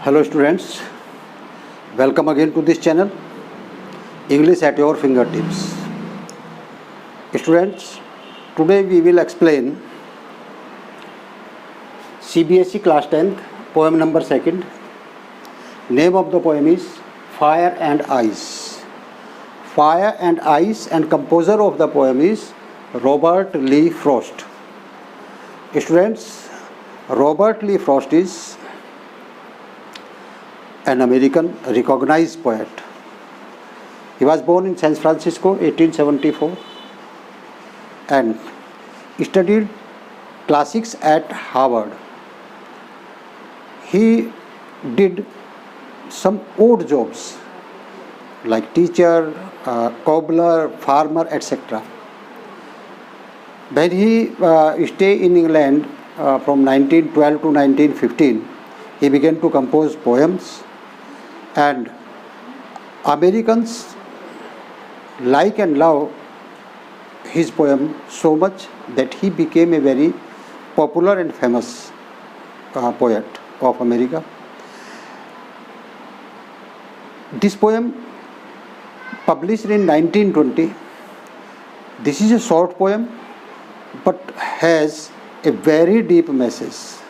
Hello students, welcome again to this channel, English at your fingertips. Students, today we will explain CBSE class 10th, poem number 2nd. Name of the poem is Fire and Ice. Fire and Ice, and composer of the poem is Robert Lee Frost. Students, Robert Lee Frost is an American recognized poet. He was born in San Francisco 1874 and studied classics at Harvard. He did some odd jobs like teacher, cobbler, farmer, etc. When he stayed in England from 1912 to 1915, he began to compose poems, and Americans like and love his poem so much that he became a very popular and famous poet of America. This poem published in 1920. This is a short poem but has a very deep message.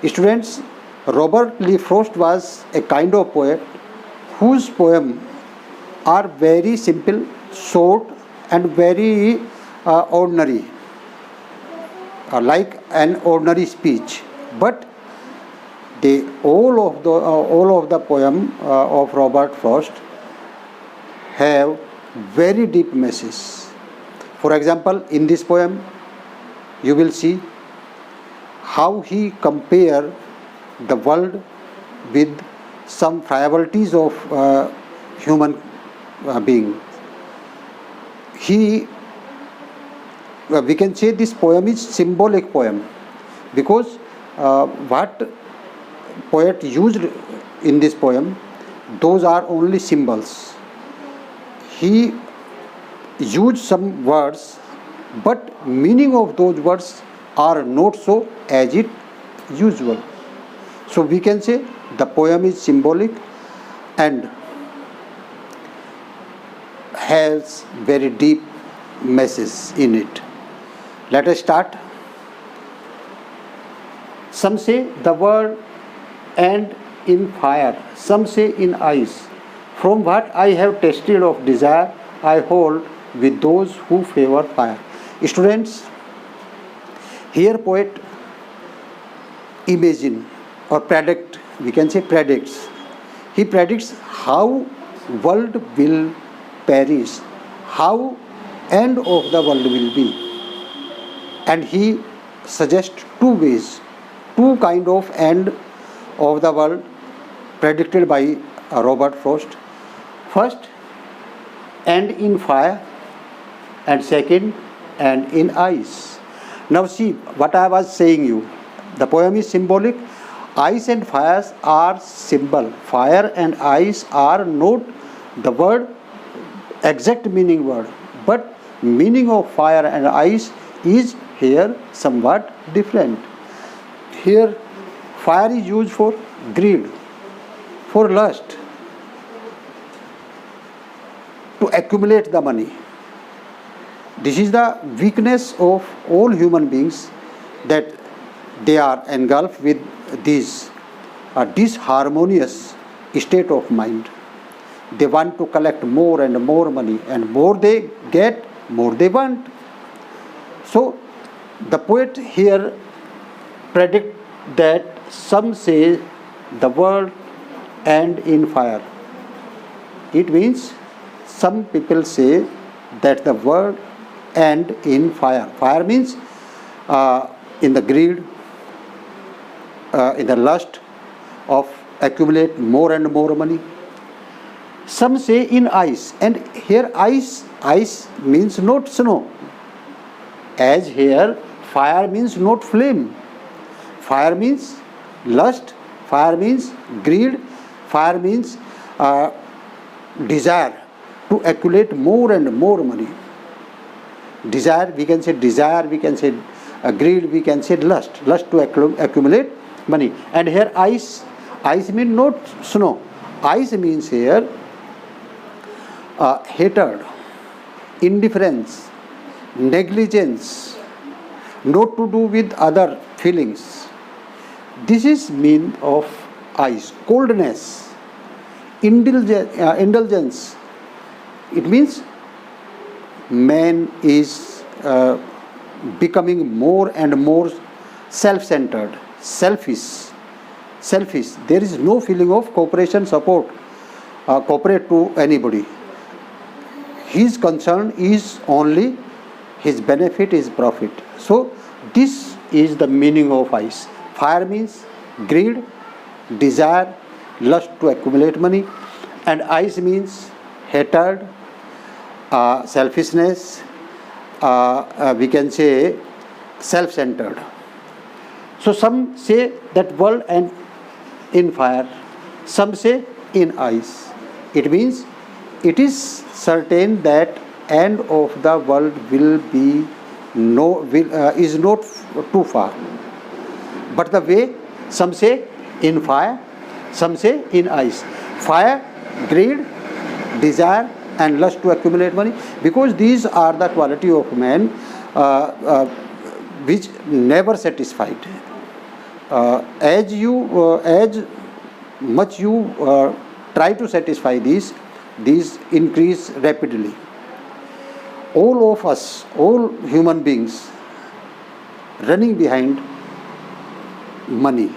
Students, Robert Lee Frost was a kind of poet whose poems are very simple, short, and very ordinary, like an ordinary speech. But all of the poem of Robert Frost have very deep message. For example, in this poem, you will see how he compare the world with some frivolities of human being. We can say this poem is symbolic poem because what poet used in this poem, those are only symbols. He used some words, but meaning of those words are not so as it usual. So we can say the poem is symbolic and has very deep message in it. Let us start. Some say the word and in fire, some say in ice. From what I have tasted of desire, I hold with those who favor fire. Students, here poet imagine or predict, we can say predicts. He predicts how world will perish, how end of the world will be. And he suggests two ways, two kind of end of the world predicted by Robert Frost. First, end in fire, and second, end in ice. Now see what I was saying you. The poem is symbolic. Ice and fires are symbol. Fire and ice are not the word, exact meaning word, but meaning of fire and ice is here somewhat different. Here fire is used for greed, for lust, to accumulate the money. This is the weakness of all human beings, that they are engulfed with this disharmonious state of mind. They want to collect more and more money, and more they get, more they want. So the poet here predict that some say the world end in fire. It means some people say that the world end in fire. Fire means in the greed, in the lust of accumulate more and more money. Some say in ice, and here ice means not snow, as here fire means not flame. Fire means lust, fire means greed, fire means desire to accumulate more and more money. Desire, we can say greed, we can say lust to accumulate money. And here ice Ice means not snow. Ice means here hatred, indifference, negligence, not to do with other feelings. This is mean of ice. Coldness, indulgence. It means man is becoming more and more self-centered, selfish. There is no feeling of cooperation, support, cooperate to anybody. His concern is only his benefit, his profit. So this is the meaning of ice. Fire means greed, desire, lust to accumulate money, and ice means hatred, selfishness, we can say self-centered. So some say that world and in fire, some say in ice. It means it is certain that end of the world will be is not too far. But the way, some say in fire, some say in ice. Fire, greed, desire, and lust to accumulate money, because these are the quality of man which never satisfied. As much you try to satisfy these increase rapidly. All of us, all human beings, running behind money,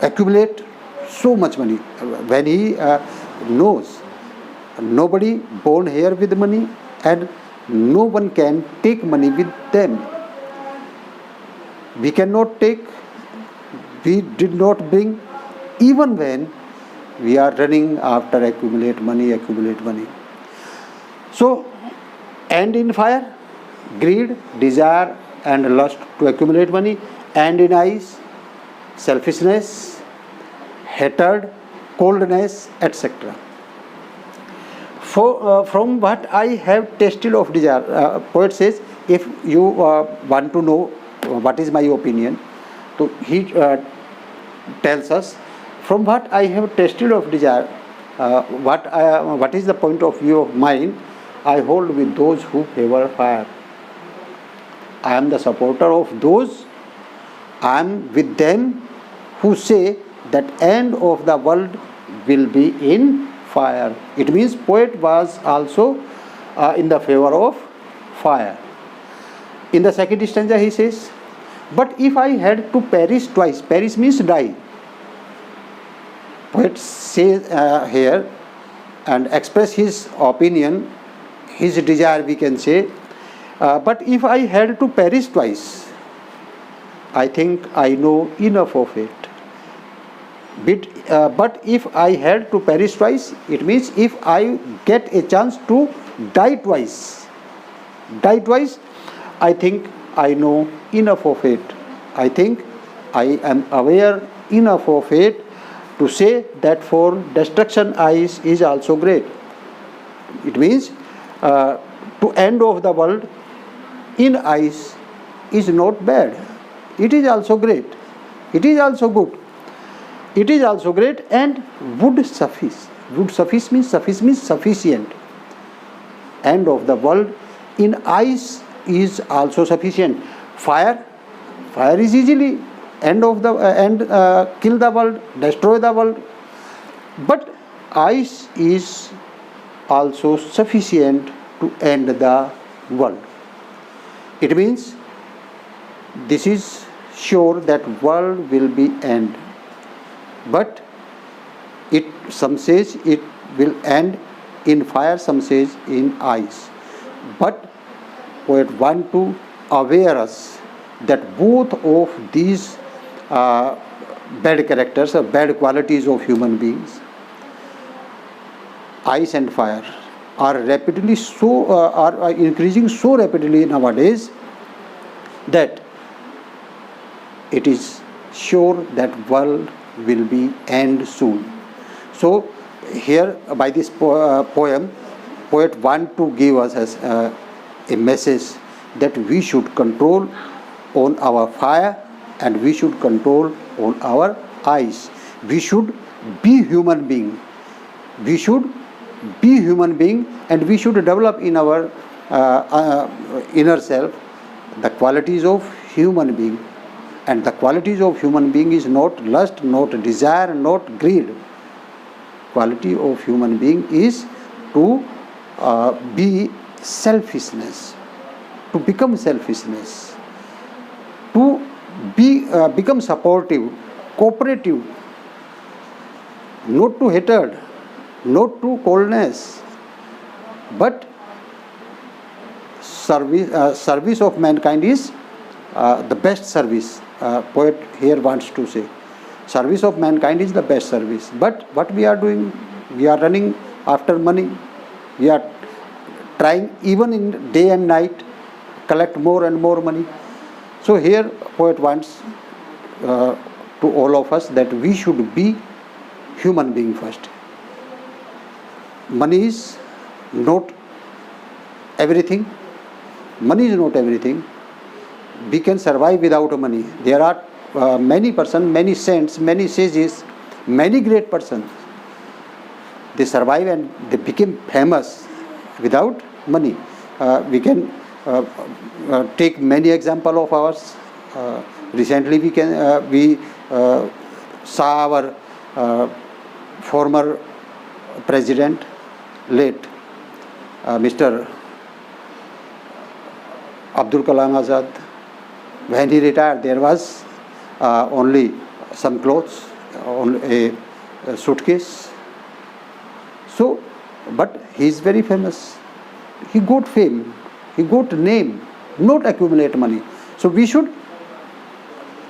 accumulate so much money. When he knows nobody born here with money and no one can take money with them. We cannot take, we did not bring, even when we are running after accumulate money. So, and in fire, greed, desire and lust to accumulate money, and in ice, selfishness, hatred, coldness, etc. From what I have tasted of desire, poet says, if you want to know what is my opinion, so he tells us, from what I have tasted of desire, what is the point of view of mine, I hold with those who favor fire. I am the supporter of those, I am with them who say that end of the world will be in fire. It means poet was also in the favor of fire. In the second stanza he says, but if I had to perish twice, perish means die. Poet says here and express his opinion, his desire, we can say, but if I had to perish twice, I think I know enough of it. But if I had to perish twice, it means if I get a chance to die twice, I think I know enough of it. I think I am aware enough of it to say that for destruction ice is also great. It means to end of the world in ice is not bad. It is also great. It is also good. It is also great and would suffice. Would suffice means sufficient. End of the world in ice is also sufficient. Fire is easily end of the kill the world, destroy the world. But ice is also sufficient to end the world. It means this is sure that world will be end. But some says it will end in fire, some says in ice. But poet want to aware us that both of these bad characters or bad qualities of human beings, ice and fire, are increasing so rapidly nowadays that it is sure that world will be end soon. So here by this poem, poet want to give us as a message that we should control on our fire and we should control on our eyes. We should be human being. We should be human being, and we should develop in our inner self the qualities of human being. And the qualities of human being is not lust, not desire, not greed. Quality of human being is to be selfishness, to become selfishness, to become supportive, cooperative, not to hatred, not to coldness, but service of mankind is the best service. Poet here wants to say, service of mankind is the best service. But what we are doing, we are running after money. We are trying even in day and night collect more and more money. So here poet wants to all of us that we should be human being first. Money is not everything. Money is not everything. We can survive without money. There are many persons, many saints, many sages, many great persons. They survive and they became famous without money. We can take many examples of ours. Recently we saw our former president, late Mr. Abdul Kalam Azad. When he retired, there was only some clothes, only a suitcase. So, but he is very famous. He got fame, he got name, not accumulate money. So we should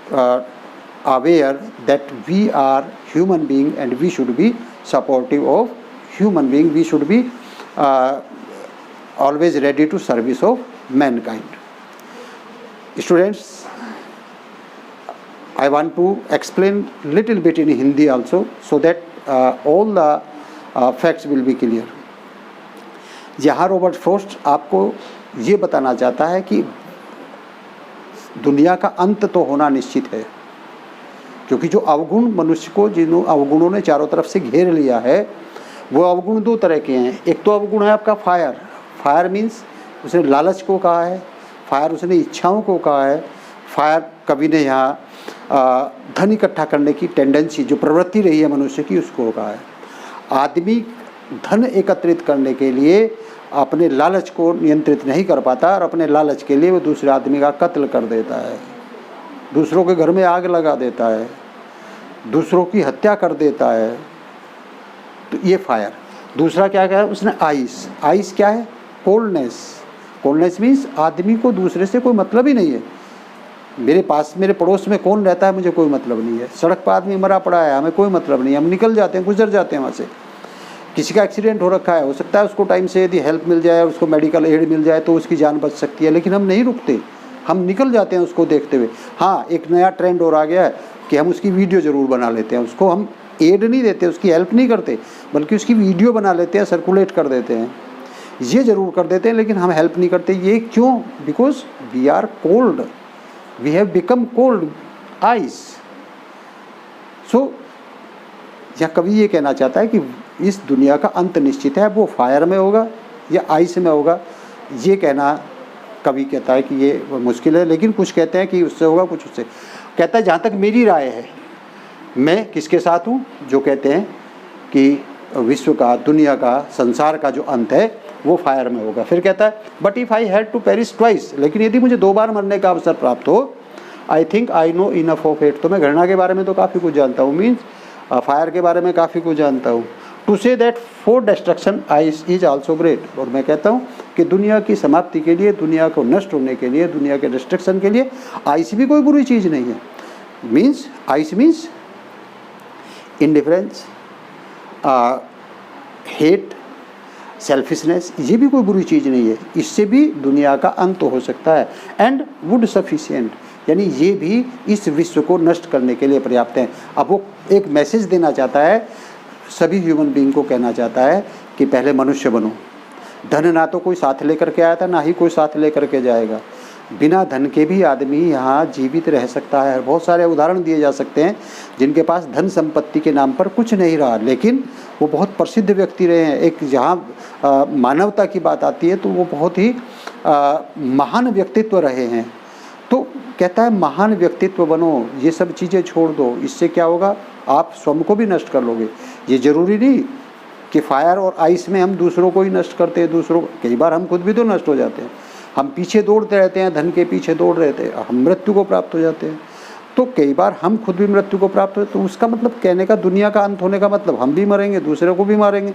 aware that we are human being and we should be supportive of human being. We should be always ready to service of mankind. Students, I want to explain little bit in Hindi also, so that all the facts will be clear. यहाँ Robert Frost आपको ये बताना चाहता है कि दुनिया का अंत तो होना निश्चित है, क्योंकि जो अवगुण मनुष्य को, जिन अवगुणों ने चारों तरफ से घेर लिया है, वो अवगुण दो तरह के हैं. एक तो अवगुण है आपका फायर. फायर मीन्स उसने लालच को कहा है, फायर उसने इच्छाओं को कहा है, फायर कवि ने यहाँ धन इकट्ठा करने की टेंडेंसी, जो प्रवृत्ति रही है मनुष्य की, उसको कहा है. आदमी धन एकत्रित करने के लिए अपने लालच को नियंत्रित नहीं कर पाता और अपने लालच के लिए वो दूसरे आदमी का कत्ल कर देता है, दूसरों के घर में आग लगा देता है, दूसरों की हत्या कर देता है. तो ये फायर. दूसरा क्या है उसने आइस. आइस क्या है? कोल्डनेस. कोल्डनेस मीन्स आदमी को दूसरे से कोई मतलब ही नहीं है. मेरे पास, मेरे पड़ोस में कौन रहता है मुझे कोई मतलब नहीं है. सड़क पर आदमी मरा पड़ा है, हमें कोई मतलब नहीं है, हम निकल जाते हैं, गुजर जाते हैं वहाँ से. किसी का एक्सीडेंट हो रखा है, हो सकता है उसको टाइम से यदि हेल्प मिल जाए, उसको मेडिकल एड मिल जाए तो उसकी जान बच सकती है, लेकिन हम नहीं रुकते, हम निकल जाते हैं उसको देखते हुए. हाँ, एक नया ट्रेंड और आ गया है कि हम उसकी वीडियो ज़रूर बना लेते हैं. उसको हम एड नहीं देते, उसकी हेल्प नहीं करते, बल्कि उसकी वीडियो बना लेते हैं, सर्कुलेट कर देते हैं. ये ज़रूर कर देते हैं, लेकिन हम हेल्प नहीं करते. ये क्यों? Because we are cold, we have become cold ice. So यह कवि ये कहना चाहता है कि इस दुनिया का अंत निश्चित है. वो फायर में होगा या आइस में होगा, ये कहना कवि कहता है कि ये मुश्किल है. लेकिन कुछ कहते हैं कि उससे होगा, कुछ उससे. कहता है जहाँ तक मेरी राय है, मैं किसके साथ हूँ? जो कहते हैं कि विश्व का, दुनिया का, संसार का जो अंत है वो फायर में होगा. फिर कहता है but if I had to perish twice, लेकिन यदि मुझे 2 बार मरने का अवसर प्राप्त हो, I think I know enough of it. तो मैं घृणा के बारे में तो काफ़ी कुछ जानता हूँ, मीन्स फायर के बारे में काफ़ी कुछ जानता हूँ. To say that for destruction ice is also great. और मैं कहता हूँ कि दुनिया की समाप्ति के लिए, दुनिया को नष्ट होने के लिए, दुनिया के डिस्ट्रक्शन के लिए आइस भी कोई बुरी चीज़ नहीं है. Means ice means indifference, hate, selfishness, ये भी कोई बुरी चीज़ नहीं है. इससे भी दुनिया का अंत हो सकता है. एंड वुड सफिशिएंट, यानी ये भी इस विश्व को नष्ट करने के लिए पर्याप्त है. अब वो एक मैसेज देना चाहता है, सभी ह्यूमन बीइंग को कहना चाहता है कि पहले मनुष्य बनो. धन ना तो कोई साथ लेकर के आया था, ना ही कोई साथ लेकर के जाएगा. बिना धन के भी आदमी यहाँ जीवित रह सकता है। बहुत सारे उदाहरण दिए जा सकते हैं जिनके पास धन संपत्ति के नाम पर कुछ नहीं रहा, लेकिन वो बहुत प्रसिद्ध व्यक्ति रहे हैं। एक जहाँ मानवता की बात आती है तो वो बहुत ही महान व्यक्तित्व रहे हैं। तो कहता है महान व्यक्तित्व बनो, ये सब चीज़ें छोड़ दो। इससे क्या होगा, आप स्वयं को भी नष्ट कर लोगे। ये ज़रूरी नहीं कि फायर और आइस में हम दूसरों को ही नष्ट करते हैं। दूसरों, कई बार हम खुद भी तो नष्ट हो जाते हैं। हम पीछे दौड़ते रहते हैं, धन के पीछे दौड़ रहते हैं, हम मृत्यु को प्राप्त हो जाते हैं। तो कई बार हम खुद भी मृत्यु को प्राप्त हो, तो उसका मतलब कहने का, दुनिया का अंत होने का मतलब हम भी मरेंगे, दूसरे को भी मारेंगे।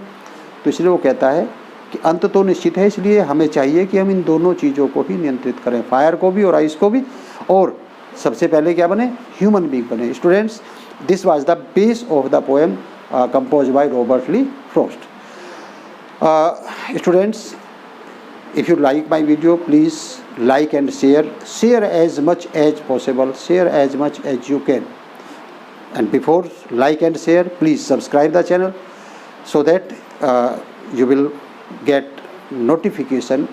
तो इसलिए वो कहता है कि अंत तो निश्चित है, इसलिए हमें चाहिए कि हम इन दोनों चीज़ों को ही नियंत्रित करें, फायर को भी और आइस को भी। और सबसे पहले क्या बने, ह्यूमन बीइंग बने। Students, this was the base of the poem composed by Robert Lee Frost. Students, if you like my video, please like and share as much as possible, share as much as you can. And before like and share, please subscribe the channel so that you will get notification,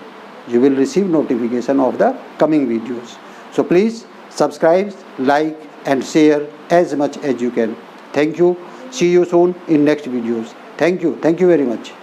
you will receive notification of the coming videos. So please subscribe, like and share as much as you can. Thank you. See you soon in next videos. Thank you very much.